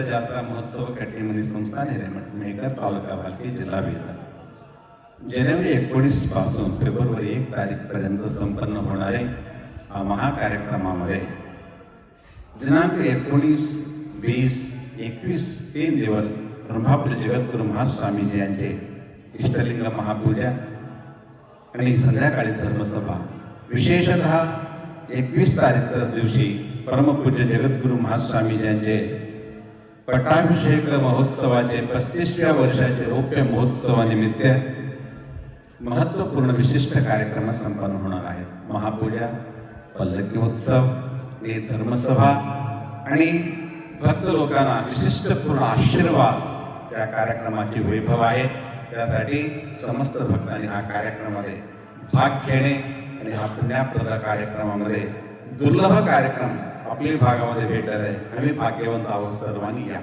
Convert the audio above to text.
जात्रा महोत्सव कॅटेमनी संस्थान हिरेमठ तालुका भालकी जिल्हा बीड जानेवारी 19 पासून फेब्रुवारी 1 तारीखपर्यंत संपन्न होणारे हा महाकार्यक्रमामध्ये दिनांक 19, 20, 21 तीन दिवस ब्रह्मापूज्य जगद्गुरु महास्वामीजी यांचे इष्टलिंग महापूजा आणि संध्याकाळी धर्मसभा, विशेषतः 21 तारखेच्या दिवशी परमपूज्य जगद्गुरु महास्वामीजी यांचे पट्टाभिषेक महोत्सवाचे 35व्या वर्षाचे रौप्य महोत्सवानिमित्त महत्त्वपूर्ण विशिष्ट कार्यक्रम संपन्न होणार आहेत. महापूजा, पल्लकी उत्सव, धर्मसभा आणि भक्त लोकांना विशिष्ट पूर्ण आशीर्वाद या कार्यक्रमाची वैभव आहे. त्यासाठी समस्त भक्तांनी हा कार्यक्रमामध्ये भाग घेणे आणि हा पुण्याप्रद कार्यक्रमामध्ये दुर्लभ कार्यक्रम आपल्या भागामध्ये भेटला आहे. आम्ही भाग्यवंत आहोत. सर्वांनी या.